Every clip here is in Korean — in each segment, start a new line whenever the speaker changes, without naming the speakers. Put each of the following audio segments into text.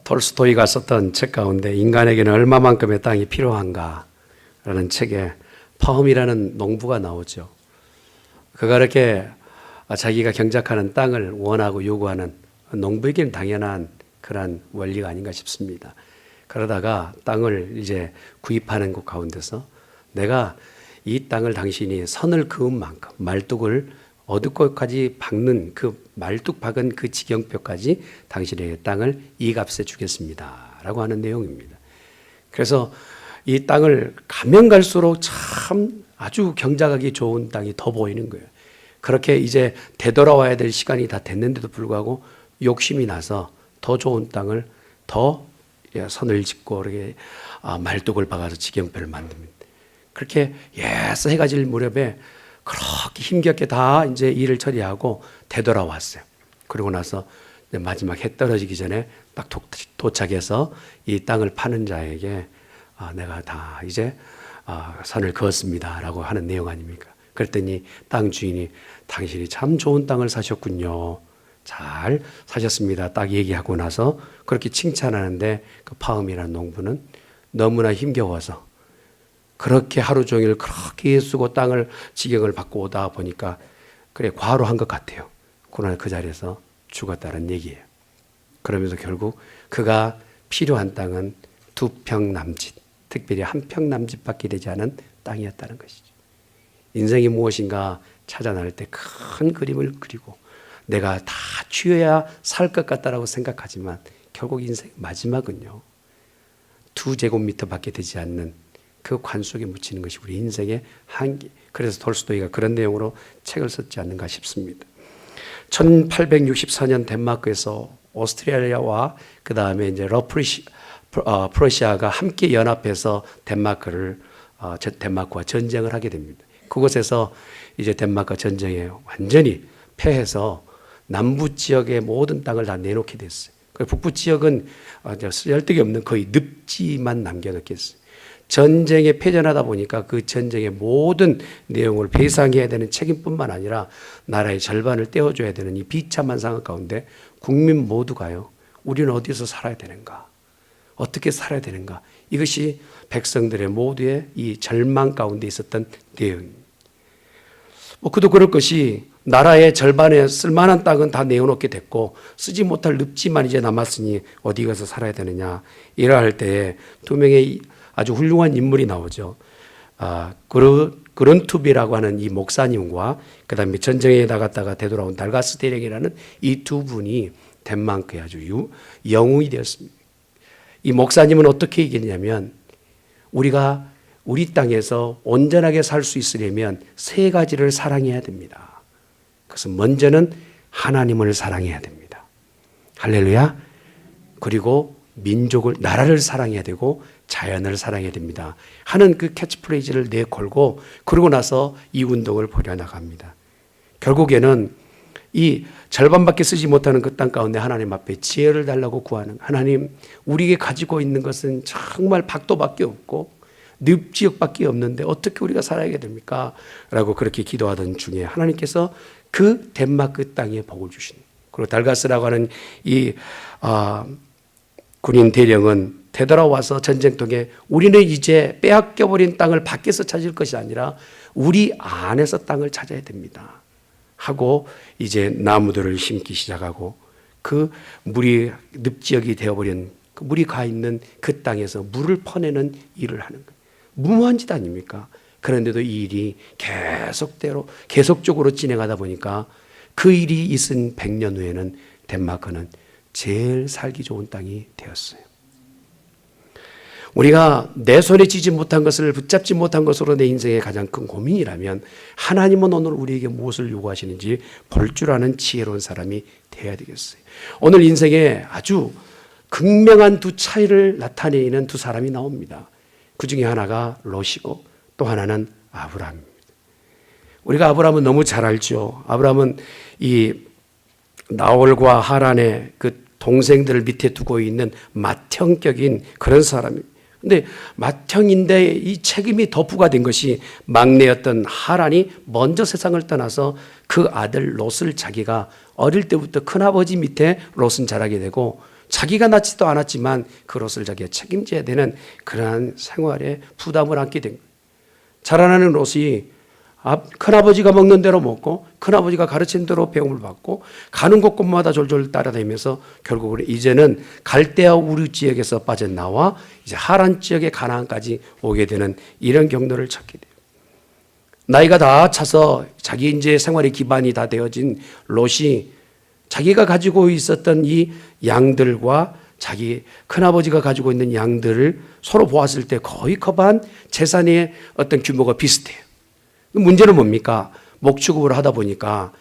톨스토이가 썼던 책 가운데 인간에게는 얼마만큼의 땅이 필요한가 라는 책에 파움이라는 농부가 나오죠. 그가 이렇게 자기가 경작하는 땅을 원하고 요구하는 농부에게는 당연한 그런 원리가 아닌가 싶습니다. 그러다가 땅을 이제 구입하는 것 가운데서 내가 이 땅을 당신이 선을 그은 만큼 말뚝을 어둡고까지 박는 그 말뚝 박은 그 지경표까지 당신의 땅을 이 값에 주겠습니다 라고 하는 내용입니다. 그래서 이 땅을 가면 갈수록 참 아주 경작하기 좋은 땅이 더 보이는 거예요. 그렇게 이제 되돌아와야 될 시간이 다 됐는데도 불구하고 욕심이 나서 더 좋은 땅을 더 선을 짓고 이렇게 말뚝을 박아서 지경표를 만듭니다. 그렇게 해가 질 무렵에 그렇게 힘겹게 다 이제 일을 처리하고 되돌아왔어요. 그러고 나서 마지막 해 떨어지기 전에 딱 도착해서 이 땅을 파는 자에게 내가 다 이제 선을 그었습니다 라고 하는 내용 아닙니까? 그랬더니 땅 주인이 당신이 참 좋은 땅을 사셨군요. 잘 사셨습니다. 딱 얘기하고 나서 그렇게 칭찬하는데 그 파움이라는 농부는 너무나 힘겨워서 그렇게 하루 종일 그렇게 쓰고 땅을 지경을 받고 오다 보니까 그래 과로한 것 같아요. 그러나 그 자리에서 죽었다는 얘기예요. 그러면서 결국 그가 필요한 땅은 2평 남짓, 특별히 1평 남짓밖에 되지 않은 땅이었다는 것이죠. 인생이 무엇인가 찾아 나갈 때 큰 그림을 그리고 내가 다 취해야 살 것 같다라고 생각하지만 결국 인생 마지막은요 2제곱미터밖에 되지 않는 그 관 속에 묻히는 것이 우리 인생의 한계. 그래서 톨스토이가 그런 내용으로 책을 썼지 않는가 싶습니다. 1864년 덴마크에서 오스트리아와 그 다음에 이제 프러시아가 함께 연합해서 덴마크와 전쟁을 하게 됩니다. 그곳에서 이제 덴마크 전쟁에 완전히 패해서 남부 지역의 모든 땅을 다 내놓게 됐어요. 북부 지역은 쓸데기 없는 거의 늪지만 남겨놓겠어요. 전쟁에 패전하다 보니까 그 전쟁의 모든 내용을 배상해야 되는 책임뿐만 아니라 나라의 절반을 떼어줘야 되는 이 비참한 상황 가운데 국민 모두가요, 우리는 어디서 살아야 되는가? 어떻게 살아야 되는가? 이것이 백성들의 모두의 이 절망 가운데 있었던 내용입니다. 그도 그럴 것이 나라의 절반에 쓸만한 땅은 다 내어놓게 됐고 쓰지 못할 늪지만 이제 남았으니 어디 가서 살아야 되느냐. 이러할 때에 두 명의 아주 훌륭한 인물이 나오죠. 그런투비라고 하는 이 목사님과 그 다음에 전쟁에 나갔다가 되돌아온 달가스 대령이라는 이 두 분이 덴마크의 아주 영웅이 되었습니다. 이 목사님은 어떻게 얘기했냐면 우리가 우리 땅에서 온전하게 살 수 있으려면 세 가지를 사랑해야 됩니다. 그래서 먼저는 하나님을 사랑해야 됩니다. 할렐루야. 그리고 민족을, 나라를 사랑해야 되고 자연을 사랑해야 됩니다 하는 그 캐치프레이즈를 내걸고 그러고 나서 이 운동을 벌여나갑니다. 결국에는 이 절반밖에 쓰지 못하는 그 땅 가운데 하나님 앞에 지혜를 달라고 구하는, 하나님 우리에게 가지고 있는 것은 정말 박도밖에 없고 늪지역밖에 없는데 어떻게 우리가 살아야 됩니까? 라고 그렇게 기도하던 중에 하나님께서 그 덴마크 땅에 복을 주신, 그리고 달가스라고 하는 이 군인 대령은 되돌아와서 전쟁통에 우리는 이제 빼앗겨버린 땅을 밖에서 찾을 것이 아니라 우리 안에서 땅을 찾아야 됩니다 하고 이제 나무들을 심기 시작하고 그 물이 늪지역이 되어버린 그 물이 가 있는 그 땅에서 물을 퍼내는 일을 하는 거예요. 무모한 짓 아닙니까? 그런데도 이 일이 계속적으로 진행하다 보니까 그 일이 있은 100년 후에는 덴마크는 제일 살기 좋은 땅이 되었어요. 우리가 내 손에 쥐지 못한 것을 붙잡지 못한 것으로 내 인생의 가장 큰 고민이라면 하나님은 오늘 우리에게 무엇을 요구하시는지 볼 줄 아는 지혜로운 사람이 되어야 되겠어요. 오늘 인생에 아주 극명한 두 차이를 나타내는 두 사람이 나옵니다. 그 중에 하나가 롯이고 또 하나는 아브라함입니다. 우리가 아브라함은 너무 잘 알죠. 아브라함은 이 나홀과 하란의 그 동생들을 밑에 두고 있는 맏형격인 그런 사람입니다. 근데 맏형인데 이 책임이 더 부과된 것이 막내였던 하란이 먼저 세상을 떠나서 그 아들 롯을 자기가 어릴 때부터 큰아버지 밑에 롯은 자라게 되고 자기가 낳지도 않았지만 그 롯을 자기가 책임져야 되는 그러한 생활에 부담을 안게 된 거예요. 자라나는 롯이 큰아버지가 먹는 대로 먹고 큰아버지가 가르친 대로 배움을 받고 가는 곳곳마다 졸졸 따라다니면서 결국은 이제는 갈대아 우르 지역에서 빠져나와 이제 하란 지역의 가나안까지 오게 되는 이런 경로를 찾게 돼요. 나이가 다 차서 자기 이제 생활의 기반이 다 되어진 롯이 자기가 가지고 있었던 이 양들과 자기 큰아버지가 가지고 있는 양들을 서로 보았을 때 거의 커반 재산의 어떤 규모가 비슷해요. 문제는 뭡니까? 목축업을 하다 보니까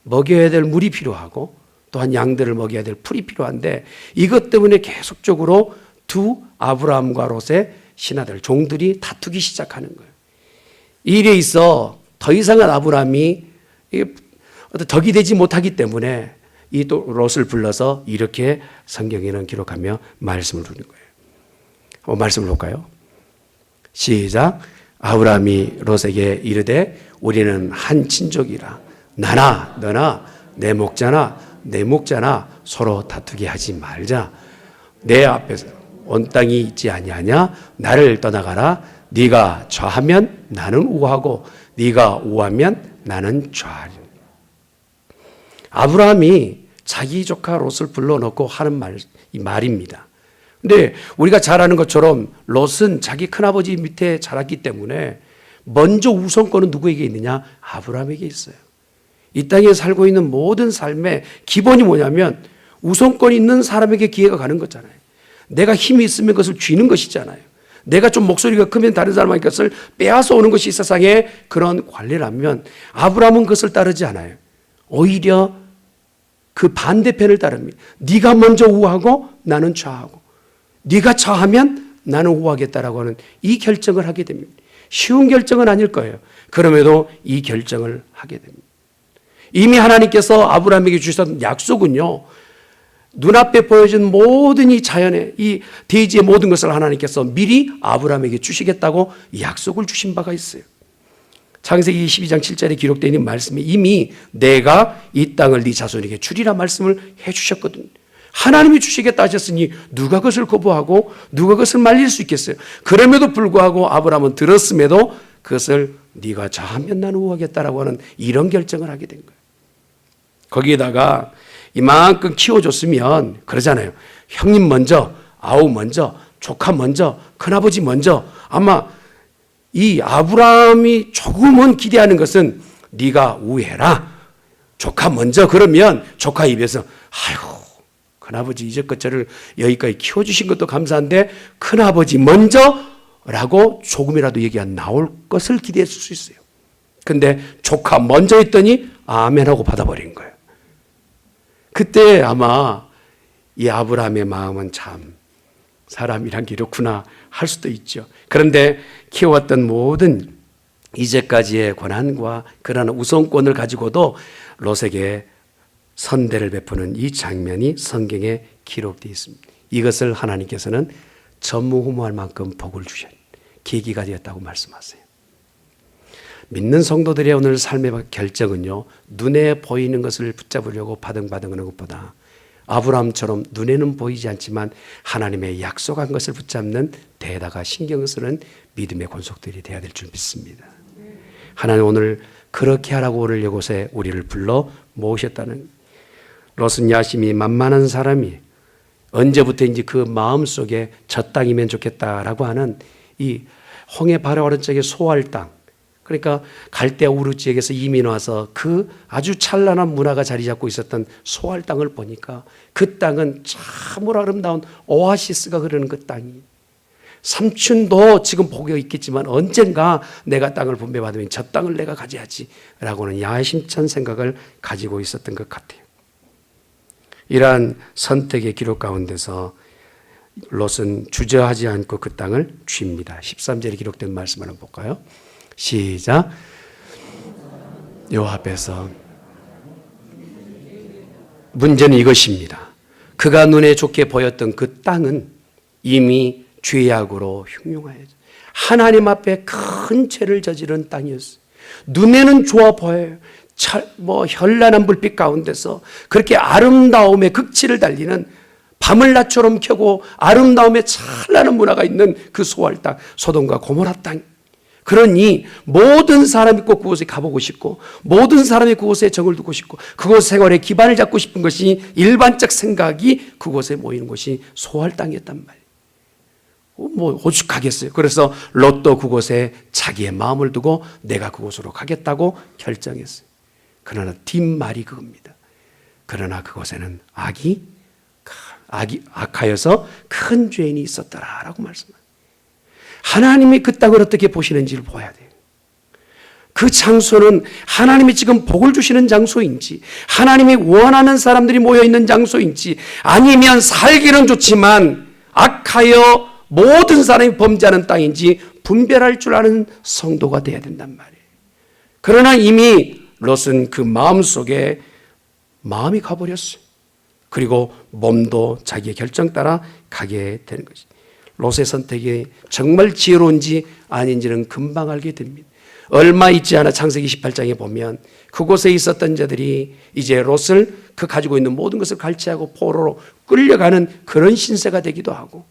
먹여야 될 물이 필요하고 또한 양들을 먹여야 될 풀이 필요한데 이것 때문에 계속적으로 두 아브라함과 롯의 신하들, 종들이 다투기 시작하는 거예요. 이 일에 있어 더 이상은 아브라함이 덕이 되지 못하기 때문에 이 또 롯을 불러서 이렇게 성경에는 기록하며 말씀을 두는 거예요. 한번 말씀을 볼까요? 시작. 아브라함이 롯에게 이르되 우리는 한 친족이라 나나 너나 내 목자나 내 목자나 서로 다투게 하지 말자. 내 앞에서 온 땅이 있지 아니하냐? 나를 떠나가라. 네가 좌하면 나는 우하고 네가 우하면 나는 좌하리. 아브라함이 자기 조카 롯을 불러놓고 하는 말입니다. 근데 우리가 잘 아는 것처럼 롯은 자기 큰아버지 밑에 자랐기 때문에 먼저 우선권은 누구에게 있느냐? 아브라함에게 있어요. 이 땅에 살고 있는 모든 삶의 기본이 뭐냐면 우선권이 있는 사람에게 기회가 가는 거잖아요. 내가 힘이 있으면 그것을 쥐는 것이잖아요. 내가 좀 목소리가 크면 다른 사람에게 그것을 빼앗아 오는 것이 세상의 그런 관례라면 아브라함은 그것을 따르지 않아요. 오히려 그 반대편을 따릅니다. 네가 먼저 우하고 나는 좌하고 네가 좌하면 나는 우하겠다라고 하는 이 결정을 하게 됩니다. 쉬운 결정은 아닐 거예요. 그럼에도 이 결정을 하게 됩니다. 이미 하나님께서 아브라함에게 주셨던 약속은요, 눈앞에 보여진 모든 이 자연의 이 대지의 모든 것을 하나님께서 미리 아브라함에게 주시겠다고 약속을 주신 바가 있어요. 창세기 12장 7절에 기록되어 있는 말씀이 이미 내가 이 땅을 네 자손에게 주리라 말씀을 해 주셨거든요. 하나님이 주시겠다 하셨으니 누가 그것을 거부하고 누가 그것을 말릴 수 있겠어요? 그럼에도 불구하고 아브라함은 들었음에도 그것을 네가 좌하면 나는 우하겠다라고 하는 이런 결정을 하게 된 거예요. 거기에다가 이만큼 키워줬으면 그러잖아요. 형님 먼저, 아우 먼저, 조카 먼저, 큰아버지 먼저. 아마 이 아브라함이 조금은 기대하는 것은 네가 우해라. 조카 먼저. 그러면 조카 입에서 아이고 큰아버지 이제껏 저를 여기까지 키워주신 것도 감사한데 큰아버지 먼저 라고 조금이라도 얘기가 나올 것을 기대했을 수 있어요. 근데 조카 먼저 했더니 아멘 하고 받아버린 거예요. 그때 아마 이 아브라함의 마음은 참 사람이란 게 이렇구나 할 수도 있죠. 그런데 키워왔던 모든 이제까지의 권한과 그러한 우선권을 가지고도 롯에게 선대를 베푸는 이 장면이 성경에 기록되어 있습니다. 이것을 하나님께서는 전무후무할 만큼 복을 주신 계기가 되었다고 말씀하세요. 믿는 성도들의 오늘 삶의 결정은요, 눈에 보이는 것을 붙잡으려고 바등바등하는 것보다 아브라함처럼 눈에는 보이지 않지만 하나님의 약속한 것을 붙잡는 데다가 신경을 쓰는 믿음의 권속들이 되어야 될 줄 믿습니다. 하나님 오늘 그렇게 하라고 오늘 이곳에 우리를 불러 모으셨다는, 롯은 야심이 만만한 사람이 언제부터인지 그 마음속에 저 땅이면 좋겠다라고 하는 이 홍해 바로 오른쪽에 소알 땅, 그러니까 갈대아 우르 지역에서 이민 와서 그 아주 찬란한 문화가 자리 잡고 있었던 소알 땅을 보니까 그 땅은 참으로 아름다운 오아시스가 흐르는 그 땅이, 삼촌도 지금 보고 있겠지만 언젠가 내가 땅을 분배받으면 저 땅을 내가 가져야지 라고는 야심찬 생각을 가지고 있었던 것 같아요. 이러한 선택의 기록 가운데서 롯은 주저하지 않고 그 땅을 줍니다. 13절에 기록된 말씀 한번 볼까요? 시작. 여호와 앞에서 문제는 이것입니다. 그가 눈에 좋게 보였던 그 땅은 이미 죄악으로 흉흉하여져 하나님 앞에 큰 죄를 저지른 땅이었어요. 눈에는 좋아 보여요. 현란한 불빛 가운데서 그렇게 아름다움의 극치를 달리는 밤을 낮처럼 켜고 아름다움에 찬란한 문화가 있는 그 소알 땅, 소돔과 고모라 땅. 그러니 모든 사람이 꼭 그곳에 가보고 싶고 모든 사람이 그곳에 정을 두고 싶고 그곳 생활에 기반을 잡고 싶은 것이 일반적 생각이 그곳에 모이는 곳이 소알 땅이었단 말이에요. 뭐 오죽하겠어요. 그래서 롯도 그곳에 자기의 마음을 두고 내가 그곳으로 가겠다고 결정했어요. 그러나 뒷말이 그겁니다. 그러나 그곳에는 악하여서 큰 죄인이 있었더라라고 말씀합니다. 하나님이 그 땅을 어떻게 보시는지를 봐야 돼요. 그 장소는 하나님이 지금 복을 주시는 장소인지, 하나님이 원하는 사람들이 모여있는 장소인지, 아니면 살기는 좋지만 악하여 모든 사람이 범죄하는 땅인지 분별할 줄 아는 성도가 돼야 된단 말이에요. 그러나 이미 롯은 그 마음속에 마음이 가버렸어요. 그리고 몸도 자기의 결정 따라 가게 되는 것이죠. 롯의 선택이 정말 지혜로운지 아닌지는 금방 알게 됩니다. 얼마 있지 않아 창세기 18장에 보면 그곳에 있었던 자들이 이제 롯을 그 가지고 있는 모든 것을 갈취하고 포로로 끌려가는 그런 신세가 되기도 하고,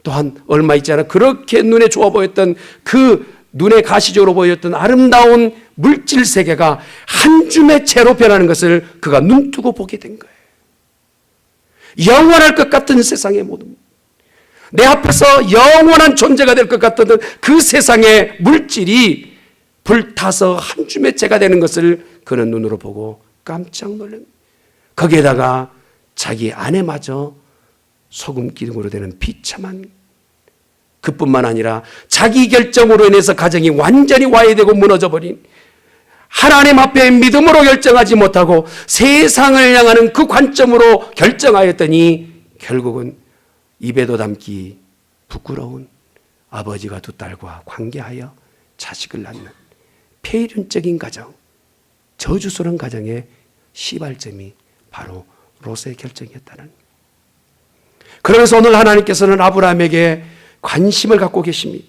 또한 얼마 있지 않아 그렇게 눈에 좋아 보였던 그 눈에 가시적으로 보였던 아름다운 물질 세계가 한 줌의 채로 변하는 것을 그가 눈뜨고 보게 된 거예요. 영원할 것 같은 세상의 모든, 내 앞에서 영원한 존재가 될 것 같던 그 세상의 물질이 불타서 한 줌의 채가 되는 것을 그는 눈으로 보고 깜짝 놀랍니다. 거기에다가 자기 아내마저 소금 기둥으로 되는 비참한, 그뿐만 아니라 자기 결정으로 인해서 가정이 완전히 와해되고 무너져버린, 하나님 앞에 믿음으로 결정하지 못하고 세상을 향하는 그 관점으로 결정하였더니 결국은 입에도 담기 부끄러운 아버지가 두 딸과 관계하여 자식을 낳는 폐륜적인 가정, 저주스러운 가정의 시발점이 바로 롯의 결정이었다는. 그러면서 오늘 하나님께서는 아브라함에게 관심을 갖고 계십니다.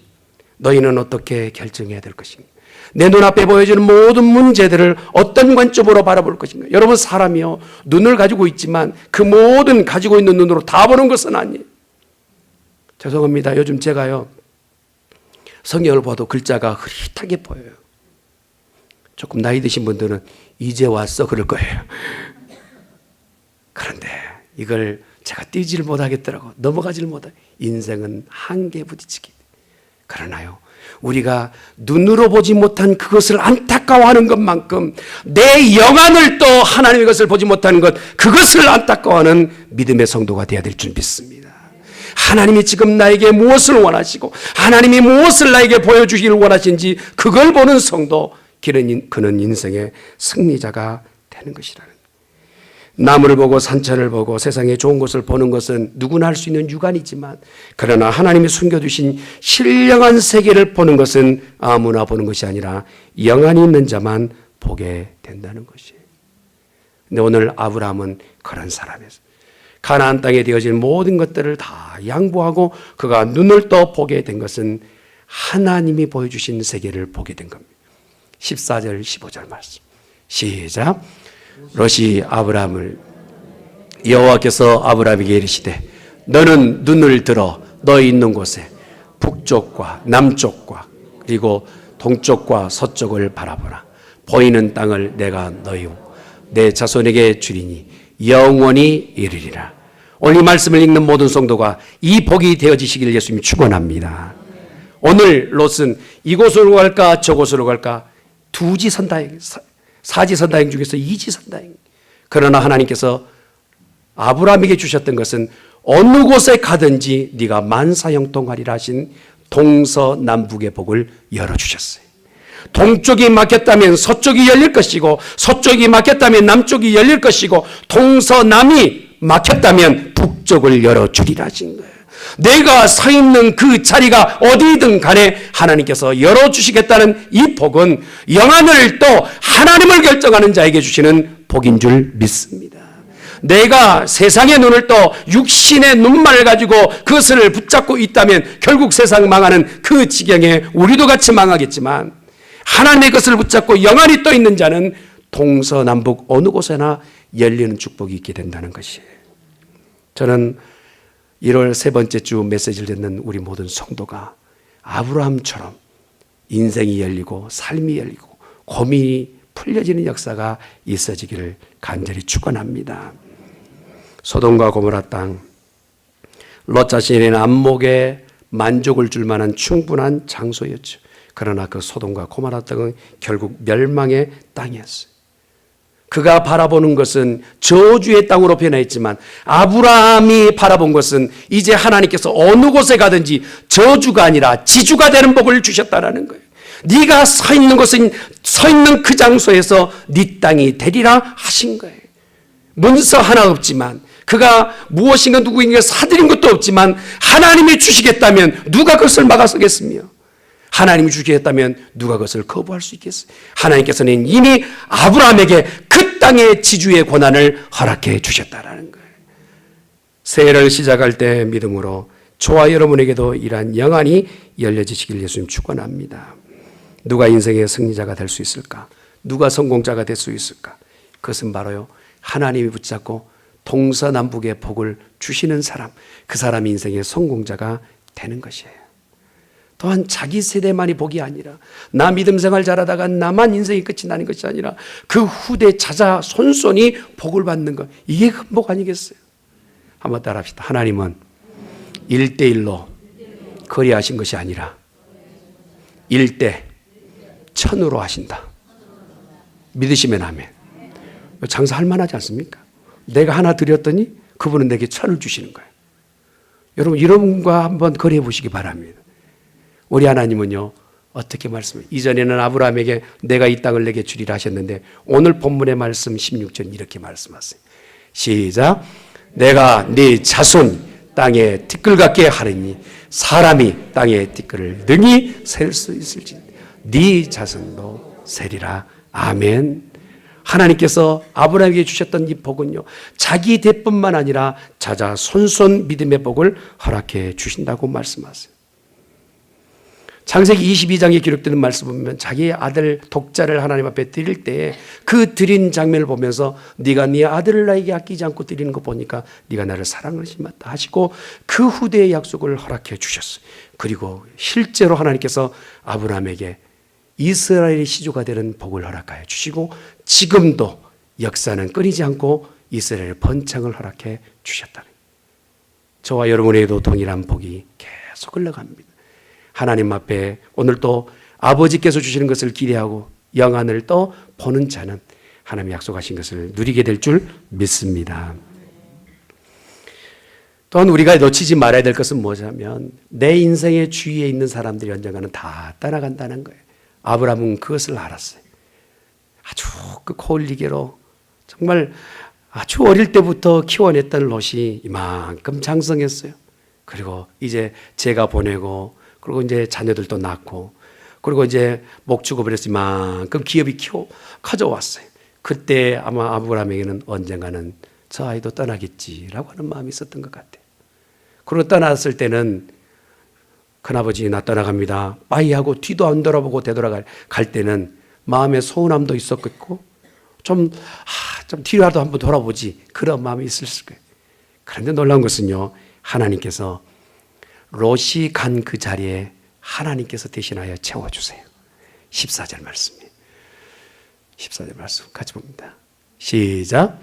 너희는 어떻게 결정해야 될 것인가? 내 눈앞에 보여지는 모든 문제들을 어떤 관점으로 바라볼 것인가? 여러분, 사람이요, 눈을 가지고 있지만 그 모든 가지고 있는 눈으로 다 보는 것은 아니에요. 죄송합니다. 요즘 제가요, 성경을 봐도 글자가 흐릿하게 보여요. 조금 나이 드신 분들은 이제 왔어 그럴 거예요. 그런데 이걸 제가 띄지를 못하겠더라고. 넘어가지를 못해. 인생은 한계에 부딪히기. 그러나요, 우리가 눈으로 보지 못한 그것을 안타까워하는 것만큼 내 영안을 또 하나님의 것을 보지 못하는 것, 그것을 안타까워하는 믿음의 성도가 되어야 될 줄 믿습니다. 하나님이 지금 나에게 무엇을 원하시고 하나님이 무엇을 나에게 보여주기를 원하시는지 그걸 보는 성도, 그는 인생의 승리자가 되는 것이라는. 나무를 보고 산천을 보고 세상의 좋은 것을 보는 것은 누구나 할 수 있는 유관이지만, 그러나 하나님이 숨겨두신 신령한 세계를 보는 것은 아무나 보는 것이 아니라 영안이 있는 자만 보게 된다는 것이에요. 근데 오늘 아브라함은 그런 사람이었어요. 가나안 땅에 되어진 모든 것들을 다 양보하고 그가 눈을 떠 보게 된 것은 하나님이 보여주신 세계를 보게 된 겁니다. 14절 15절 말씀 시작. 롯이 아브라함을, 여호와께서 아브라함에게 이르시되 너는 눈을 들어 너희 있는 곳에 북쪽과 남쪽과 그리고 동쪽과 서쪽을 바라보라. 보이는 땅을 내가 너희와 내 자손에게 주리니 영원히 이르리라. 오늘 이 말씀을 읽는 모든 성도가 이 복이 되어지시기를 예수님이 축원합니다. 오늘 롯은 이곳으로 갈까 저곳으로 갈까 두지선다행, 사지선다행 중에서 이지선다행. 그러나 하나님께서 아브라함에게 주셨던 것은 어느 곳에 가든지 네가 만사형통하리라 하신 동서남북의 복을 열어주셨어요. 동쪽이 막혔다면 서쪽이 열릴 것이고, 서쪽이 막혔다면 남쪽이 열릴 것이고, 동서남이 막혔다면 북쪽을 열어주리라 하신 거예요. 내가 서 있는 그 자리가 어디든 간에 하나님께서 열어주시겠다는 이 복은 영안을 또 하나님을 결정하는 자에게 주시는 복인 줄 믿습니다. 내가 세상의 눈을 떠 육신의 눈만을 가지고 그것을 붙잡고 있다면 결국 세상 망하는 그 지경에 우리도 같이 망하겠지만, 하나님의 것을 붙잡고 영안이 떠 있는 자는 동서남북 어느 곳에나 열리는 축복이 있게 된다는 것이에요. 저는 1월 세 번째 주 메시지를 듣는 우리 모든 성도가 아브라함처럼 인생이 열리고 삶이 열리고 고민이 풀려지는 역사가 있어지기를 간절히 축원합니다. 소돔과 고모라 땅, 롯 자신의 안목에 만족을 줄 만한 충분한 장소였죠. 그러나 그 소돔과 고모라 땅은 결국 멸망의 땅이었어요. 그가 바라보는 것은 저주의 땅으로 변화했지만 아브라함이 바라본 것은 이제 하나님께서 어느 곳에 가든지 저주가 아니라 지주가 되는 복을 주셨다라는 거예요. 네가 서 있는 곳은 서 있는 그 장소에서 네 땅이 되리라 하신 거예요. 문서 하나 없지만 그가 무엇인가 누구인가 사들인 것도 없지만 하나님이 주시겠다면 누가 그것을 막아서겠으며 하나님이 주시겠다면 누가 그것을 거부할 수 있겠어요? 하나님께서는 이미 아브라함에게 그 땅의 지주의 권한을 허락해 주셨다라는 거예요. 새해를 시작할 때 믿음으로 저와 여러분에게도 이러한 영안이 열려지시길 예수님 축원합니다. 누가 인생의 승리자가 될 수 있을까? 누가 성공자가 될 수 있을까? 그것은 바로요, 하나님이 붙잡고 동서남북의 복을 주시는 사람, 그 사람이 인생의 성공자가 되는 것이에요. 또한 자기 세대만이 복이 아니라 나 믿음 생활 잘하다가 나만 인생이 끝이 나는 것이 아니라 그 후대 자자 손손이 복을 받는 것, 이게 큰 복 아니겠어요? 한번 따라합시다. 하나님은 1:1로 거래하신 것이 아니라 1:1000으로 하신다. 믿으시면 아멘. 장사할 만하지 않습니까? 내가 하나 드렸더니 그분은 내게 1000을 주시는 거예요. 여러분 이런 분과 한번 거래해 보시기 바랍니다. 우리 하나님은요 어떻게 말씀해요? 이전에는 아브라함에게 내가 이 땅을 내게 주리라 하셨는데 오늘 본문의 말씀 16절 이렇게 말씀하세요. 시작. 내가 네 자손 땅에 티끌 같게 하리니 사람이 땅에 티끌을 능히 셀 수 있을지 네 자손도 세리라. 아멘. 하나님께서 아브라함에게 주셨던 이 복은요 자기 대뿐만 아니라 자자 손손 믿음의 복을 허락해 주신다고 말씀하세요. 창세기 22장에 기록되는 말씀 보면 자기의 아들 독자를 하나님 앞에 드릴 때 그 드린 장면을 보면서 네가 네 아들을 나에게 아끼지 않고 드리는 거 보니까 네가 나를 사랑하지 맞다 하시고 그 후대의 약속을 허락해 주셨어요. 그리고 실제로 하나님께서 아브라함에게 이스라엘의 시조가 되는 복을 허락하여 주시고 지금도 역사는 끊이지 않고 이스라엘의 번창을 허락해 주셨다. 저와 여러분에게도 동일한 복이 계속 흘러갑니다. 하나님 앞에 오늘 또 아버지께서 주시는 것을 기대하고 영안을 또 보는 자는 하나님이 약속하신 것을 누리게 될 줄 믿습니다. 또한 우리가 놓치지 말아야 될 것은 뭐냐면 내 인생의 주위에 있는 사람들이 언젠가는 다 떠나간다는 거예요. 아브라함은 그것을 알았어요. 아주 그 코올리게로 정말 아주 어릴 때부터 키워냈던 롯이 이만큼 장성했어요. 그리고 이제 제가 보내고 그리고 이제 자녀들도 낳고 그리고 이제 목축을 버려서 이만큼 기업이 커져왔어요. 그때 아마 아브라함에게는 언젠가는 저 아이도 떠나겠지라고 하는 마음이 있었던 것 같아요. 그리고 떠났을 때는 큰아버지 나 떠나갑니다. 빠이 하고 뒤도 안 돌아보고 되돌아갈 때는 마음에 서운함도 있었겠고 좀 뒤라도 한번 돌아보지 그런 마음이 있었을 거예요. 그런데 놀라운 것은요. 하나님께서 롯이 간 그 자리에 하나님께서 대신하여 채워주세요. 14절 말씀이에요. 14절 말씀 같이 봅니다. 시작.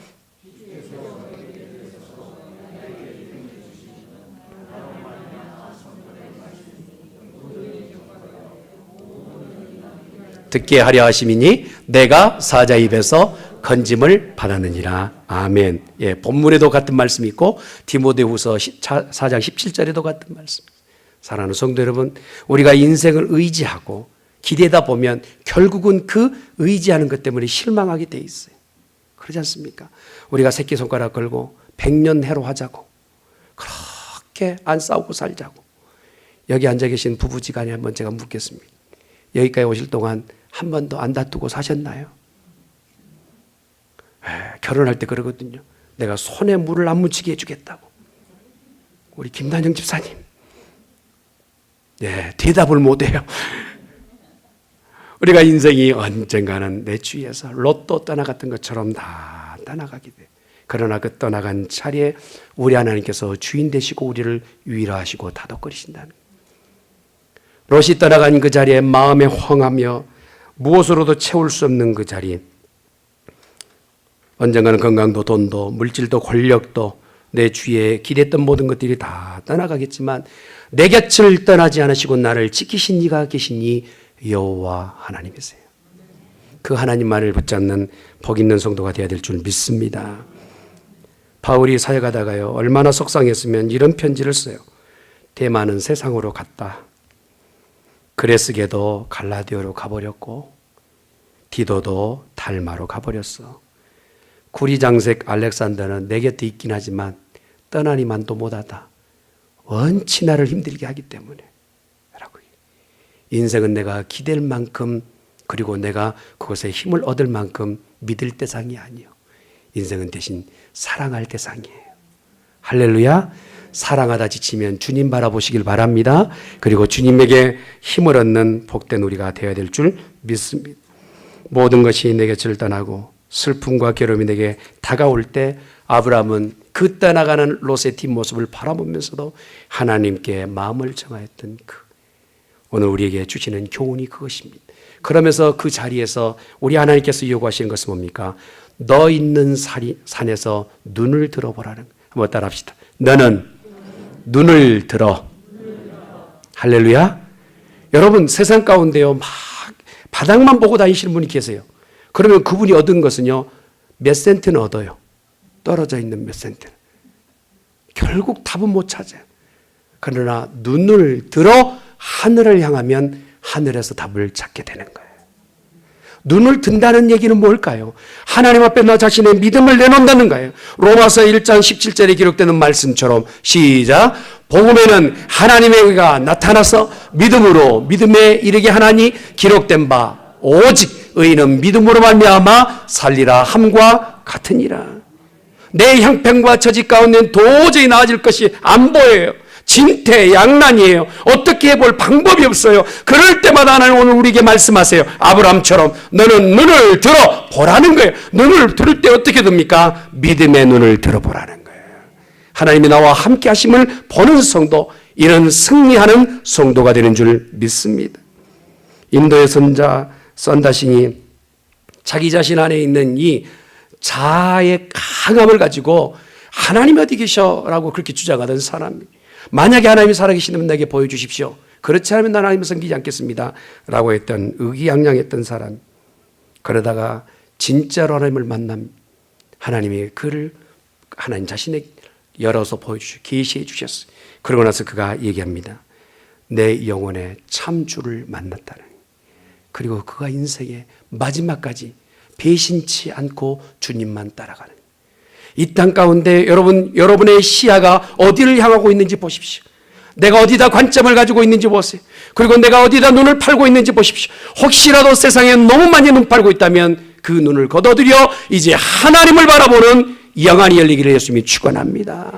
듣게 하려 하심이니 내가 사자 입에서 건짐을 받았느니라. 아멘. 예, 본문에도 같은 말씀이 있고 디모데후서 4장 17절에도 같은 말씀. 사랑하는 성도 여러분, 우리가 인생을 의지하고 기대다 보면 결국은 그 의지하는 것 때문에 실망하게 돼 있어요. 그러지 않습니까? 우리가 새끼손가락 걸고 100년 해로하자고 그렇게 안 싸우고 살자고 여기 앉아 계신 부부지간에 한번 제가 묻겠습니다. 여기까지 오실 동안 한 번도 안 다투고 사셨나요? 결혼할 때 그러거든요. 내가 손에 물을 안 묻히게 해주겠다고. 우리 김단영 집사님. 대답을 못해요. 우리가 인생이 언젠가는 내 주위에서 로또 떠나갔던 것처럼 다 떠나가게 돼. 그러나 그 떠나간 자리에 우리 하나님께서 주인 되시고 우리를 위로하시고 다독거리신다는 거예요. 롯이 떠나간 그 자리에 마음에 황하며 무엇으로도 채울 수 없는 그 자리, 언젠가는 건강도 돈도 물질도 권력도 내 주위에 기댔던 모든 것들이 다 떠나가겠지만 내 곁을 떠나지 않으시고 나를 지키신 이가 계시니 여호와 하나님이세요. 그 하나님만을 붙잡는 복 있는 성도가 되어야 될 줄 믿습니다. 바울이 사역하다가요, 얼마나 속상했으면 이런 편지를 써요. 대만은 세상으로 갔다. 그레스게도 갈라디아로 가버렸고 디도도 달마로 가버렸어. 구리장색 알렉산더는 내 곁에 있긴 하지만 떠나니만도 못하다. 원치 나를 힘들게 하기 때문에 라고. 인생은 내가 기댈 만큼 그리고 내가 그것에 힘을 얻을 만큼 믿을 대상이 아니요, 인생은 대신 사랑할 대상이에요. 할렐루야. 사랑하다 지치면 주님 바라보시길 바랍니다. 그리고 주님에게 힘을 얻는 복된 우리가 되어야 될 줄 믿습니다. 모든 것이 내 곁을 떠나고 슬픔과 괴로움이 내게 다가올 때 아브라함은 그 떠나가는 롯의 뒷모습을 바라보면서도 하나님께 마음을 정하였던 오늘 우리에게 주시는 교훈이 그것입니다. 그러면서 그 자리에서 우리 하나님께서 요구하시는 것은 뭡니까? 너 있는 산에서 눈을 들어보라는, 한번 따라 합시다. 너는 눈을 들어. 할렐루야. 여러분, 세상 가운데요, 막 바닥만 보고 다니시는 분이 계세요. 그러면 그분이 얻은 것은요, 몇 센트는 얻어요. 떨어져 있는 몇 센트는. 결국 답은 못 찾아요. 그러나 눈을 들어 하늘을 향하면 하늘에서 답을 찾게 되는 거예요. 눈을 든다는 얘기는 뭘까요? 하나님 앞에 나 자신의 믿음을 내놓는다는 거예요. 로마서 1장 17절에 기록되는 말씀처럼 시작. 복음에는 하나님의 의가 나타나서 믿음으로 믿음에 이르게 하나니 기록된 바 오직 의인은 믿음으로 말미암아 살리라 함과 같으니라. 내 형편과 처지 가운데는 도저히 나아질 것이 안 보여요. 진퇴양난이에요. 어떻게 해볼 방법이 없어요. 그럴 때마다 하나님 오늘 우리에게 말씀하세요. 아브라함처럼 너는 눈을 들어 보라는 거예요. 눈을 들을 때 어떻게 됩니까? 믿음의 눈을 들어보라는 거예요. 하나님이 나와 함께 하심을 보는 성도, 이런 승리하는 성도가 되는 줄 믿습니다. 인도의 선자 썬다싱이 자기 자신 안에 있는 이 자아의 강함을 가지고 하나님 어디 계셔라고 그렇게 주장하던 사람입니다. 만약에 하나님이 살아계시면 내게 보여주십시오. 그렇지 않으면 나는 하나님을 섬기지 않겠습니다 라고 했던 의기양양했던 사람. 그러다가 진짜로 하나님을 만남, 하나님이 그를 하나님 자신에게 열어서 보여주시고 계시해 주셨어요. 그러고 나서 그가 얘기합니다. 내 영혼의 참 주를 만났다는. 그리고 그가 인생의 마지막까지 배신치 않고 주님만 따라가는. 이 땅 가운데 여러분의 시야가 어디를 향하고 있는지 보십시오. 내가 어디다 관점을 가지고 있는지 보세요. 그리고 내가 어디다 눈을 팔고 있는지 보십시오. 혹시라도 세상에 너무 많이 눈 팔고 있다면 그 눈을 거둬들여 이제 하나님을 바라보는 영안이 열리기를 예수님이 축원합니다.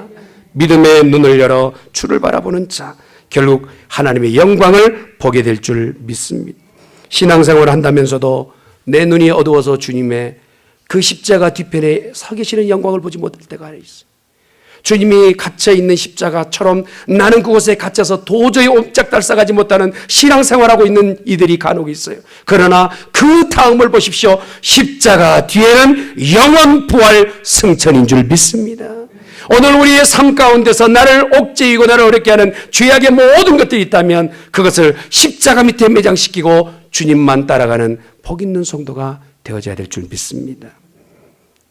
믿음의 눈을 열어 주를 바라보는 자, 결국 하나님의 영광을 보게 될 줄 믿습니다. 신앙생활을 한다면서도 내 눈이 어두워서 주님의 그 십자가 뒤편에 서 계시는 영광을 보지 못할 때가 있어요. 주님이 갇혀있는 십자가처럼 나는 그곳에 갇혀서 도저히 옴짝달싹하지 못하는 신앙생활하고 있는 이들이 간혹 있어요. 그러나 그 다음을 보십시오. 십자가 뒤에는 영원 부활 승천인 줄 믿습니다. 오늘 우리의 삶 가운데서 나를 옥죄이고 나를 어렵게 하는 죄악의 모든 것들이 있다면 그것을 십자가 밑에 매장시키고 주님만 따라가는 복 있는 성도가 되어져야 될 줄 믿습니다.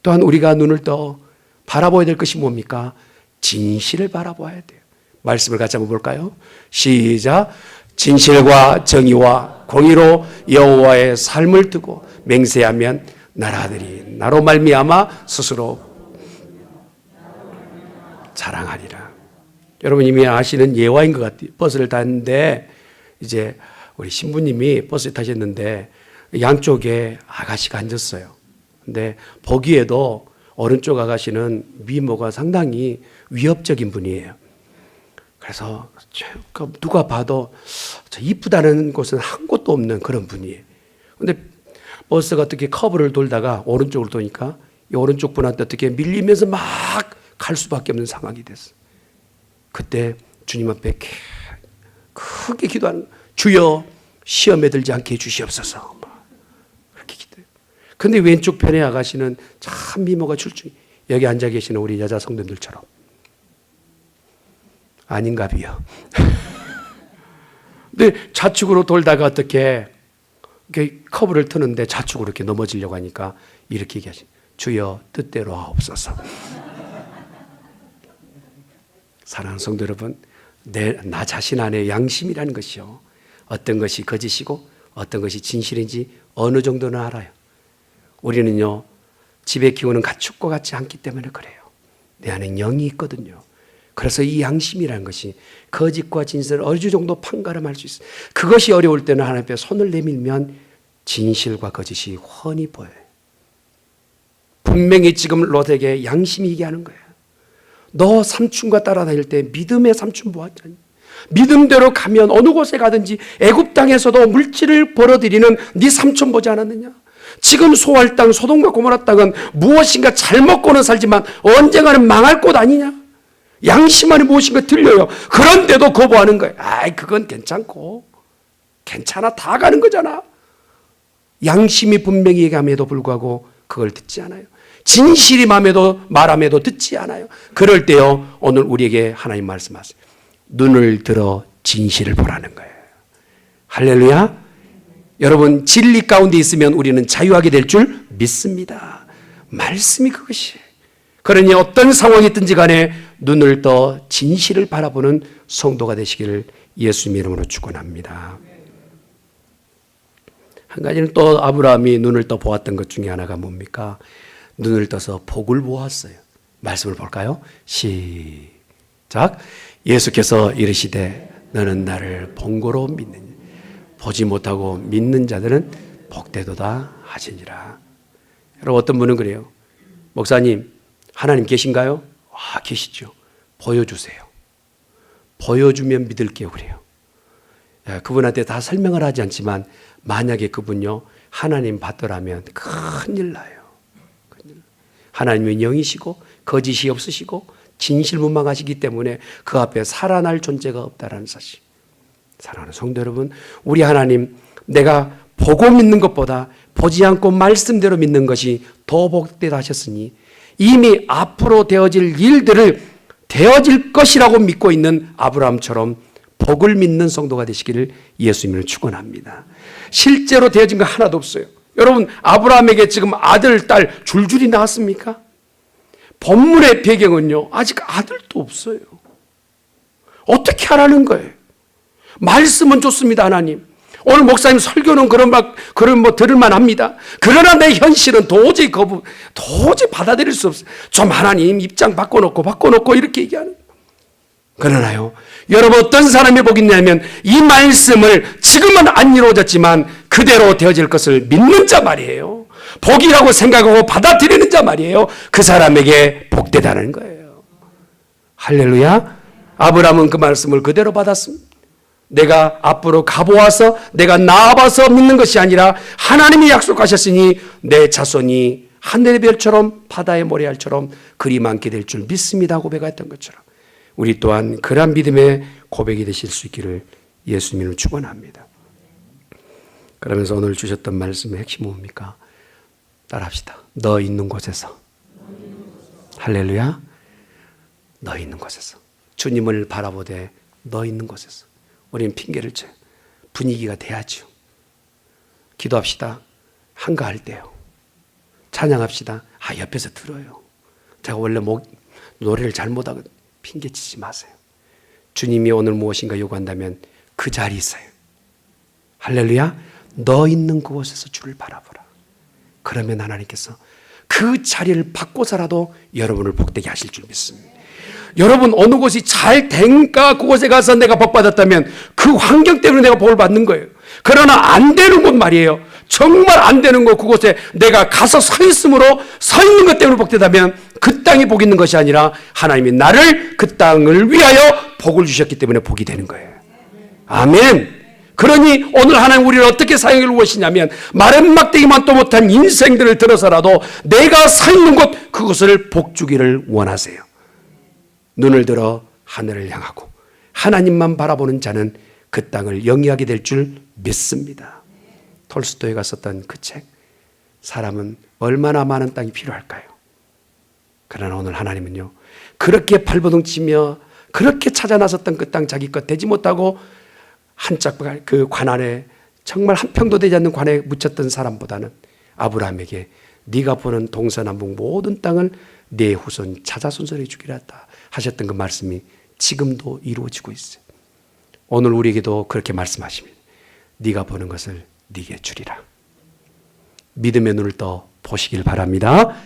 또한 우리가 눈을 떠 바라봐야 될 것이 뭡니까? 진실을 바라봐야 돼요. 말씀을 같이 한번 볼까요? 시작. 진실과 정의와 공의로 여호와의 삶을 두고 맹세하면 나라들이 나로 말미암아 스스로 자랑하리라. 여러분 이미 아시는 예화인 것 같아요. 버스를 탔는데 이제 우리 신부님이 버스에 타셨는데 양쪽에 아가씨가 앉았어요. 근데 보기에도 오른쪽 아가씨는 미모가 상당히 위협적인 분이에요. 그래서 누가 봐도 이쁘다는 곳은 한 곳도 없는 그런 분이에요. 근데 버스가 어떻게 커브를 돌다가 오른쪽으로 도니까 이 오른쪽 분한테 어떻게 밀리면서 막 갈 수밖에 없는 상황이 됐어. 그때 주님 앞에 크게 기도하는, 주여 시험에 들지 않게 해주시옵소서. 그렇게 기도해요. 근데 왼쪽 편에 아가씨는 참 미모가 출중해. 여기 앉아 계시는 우리 여자 성도들처럼. 아닌가비요. 근데 좌측으로 돌다가 어떻게 이렇게 커브를 트는데 좌측으로 이렇게 넘어지려고 하니까 이렇게 얘기하시, 주여 뜻대로 하옵소서. 사랑하는 성도 여러분, 나 자신 안에 양심이라는 것이요, 어떤 것이 거짓이고 어떤 것이 진실인지 어느 정도는 알아요. 우리는요, 집에 키우는 가축과 같지 않기 때문에 그래요. 내 안에 영이 있거든요. 그래서 이 양심이라는 것이 거짓과 진실을 어느 정도 판가름할 수 있어요. 그것이 어려울 때는 하나님 앞에 손을 내밀면 진실과 거짓이 훤히 보여요. 분명히 지금 롯에게 양심이 얘기하는 거예요. 너 삼촌과 따라다닐 때 믿음의 삼촌 보았잖니. 믿음대로 가면 어느 곳에 가든지 애굽 땅에서도 물질을 벌어들이는 네 삼촌 보지 않았느냐. 지금 소할 땅 소돔과 고모라 땅은 무엇인가 잘 먹고는 살지만 언젠가는 망할 곳 아니냐. 양심 안에 무엇인가 들려요. 그런데도 거부하는 거예요. 아이, 그건 괜찮고, 괜찮아, 다 가는 거잖아. 양심이 분명히 얘기함에도 불구하고 그걸 듣지 않아요. 진실이 말함에도 듣지 않아요. 그럴 때요, 오늘 우리에게 하나님 말씀하세요. 눈을 들어 진실을 보라는 거예요. 할렐루야. 여러분, 진리 가운데 있으면 우리는 자유하게 될 줄 믿습니다. 말씀이 그것이에요. 그러니 어떤 상황이 있든지 간에 눈을 떠 진실을 바라보는 성도가 되시기를 예수님 이름으로 축원합니다. 한 가지는 또 아브라함이 눈을 떠 보았던 것 중에 하나가 뭡니까? 눈을 떠서 복을 보았어요. 말씀을 볼까요? 시작. 예수께서 이르시되 너는 나를 본고로 믿느냐. 보지 못하고 믿는 자들은 복되도다 하시니라. 여러분, 어떤 분은 그래요. 목사님, 하나님 계신가요? 계시죠. 보여주세요. 보여주면 믿을게요. 그래요. 그분한테 다 설명을 하지 않지만 만약에 그분요, 하나님 받더라면 큰일 나요. 하나님은 영이시고 거짓이 없으시고 진실무망하시기 때문에 그 앞에 살아날 존재가 없다라는 사실. 사랑하는 성도 여러분, 우리 하나님, 내가 보고 믿는 것보다 보지 않고 말씀대로 믿는 것이 더 복되다 하셨으니 이미 앞으로 되어질 일들을 되어질 것이라고 믿고 있는 아브라함처럼 복을 믿는 성도가 되시기를 예수님을 축원합니다. 실제로 되어진 거 하나도 없어요. 여러분, 아브라함에게 지금 아들, 딸 줄줄이 나왔습니까? 본문의 배경은요, 아직 아들도 없어요. 어떻게 하라는 거예요? 말씀은 좋습니다, 하나님. 오늘 목사님 설교는 그런 들을만 합니다. 그러나 내 현실은 도저히 받아들일 수 없어요. 좀 하나님 입장 바꿔놓고 이렇게 얘기하는 거예요. 그러나요, 여러분, 어떤 사람이 복이 있냐면 이 말씀을 지금은 안 이루어졌지만 그대로 되어질 것을 믿는 자 말이에요. 복이라고 생각하고 받아들이는 자 말이에요. 그 사람에게 복되다는 거예요. 할렐루야. 아브라함은 그 말씀을 그대로 받았습니다. 내가 앞으로 가보아서 내가 나아봐서 믿는 것이 아니라 하나님이 약속하셨으니 내 자손이 하늘의 별처럼 바다의 모래알처럼 그리 많게 될 줄 믿습니다 고백했던 것처럼 우리 또한 그러한 믿음의 고백이 되실 수 있기를 예수님을 축원합니다. 그러면서 오늘 주셨던 말씀의 핵심은 뭡니까? 따라합시다. 너 있는 곳에서. 할렐루야. 너 있는 곳에서. 주님을 바라보되 너 있는 곳에서. 우리는 핑계를 쳐요. 분위기가 돼야죠. 기도합시다. 한가할 때요. 찬양합시다. 옆에서 들어요. 제가 원래 노래를 잘 못하거든요. 핑계치지 마세요. 주님이 오늘 무엇인가 요구한다면 그 자리에 있어요. 할렐루야. 너 있는 그곳에서 주를 바라보라. 그러면 하나님께서 그 자리를 바꿔서라도 여러분을 복되게 하실 줄 믿습니다. 여러분, 어느 곳이 잘 된가 그곳에 가서 내가 복 받았다면 그 환경 때문에 내가 복을 받는 거예요. 그러나 안 되는 곳 말이에요. 정말 안 되는 곳, 그곳에 내가 가서 서 있는 것 때문에 복되다면 그 땅이 복 있는 것이 아니라 하나님이 나를 그 땅을 위하여 복을 주셨기 때문에 복이 되는 거예요. 아멘. 그러니 오늘 하나님 우리를 어떻게 사용할 것이냐면 마른 막대기만 또 못한 인생들을 들어서라도 내가 서 있는 곳 그곳을 복주기를 원하세요. 눈을 들어 하늘을 향하고 하나님만 바라보는 자는 그 땅을 영위하게 될 줄 믿습니다. 톨스토이가 썼던 그 책, 사람은 얼마나 많은 땅이 필요할까요? 그러나 오늘 하나님은요, 그렇게 발버둥치며 그렇게 찾아 나섰던 그 땅 자기 것 되지 못하고 한짝 그 관 안에 정말 한 평도 되지 않는 관에 묻혔던 사람보다는 아브라함에게 네가 보는 동서남북 모든 땅을 네 후손 자자손손에 주기로 했다 하셨던 그 말씀이 지금도 이루어지고 있어요. 오늘 우리에게도 그렇게 말씀하십니다. 네가 보는 것을 네게 주리라. 믿음의 눈을 떠 보시길 바랍니다.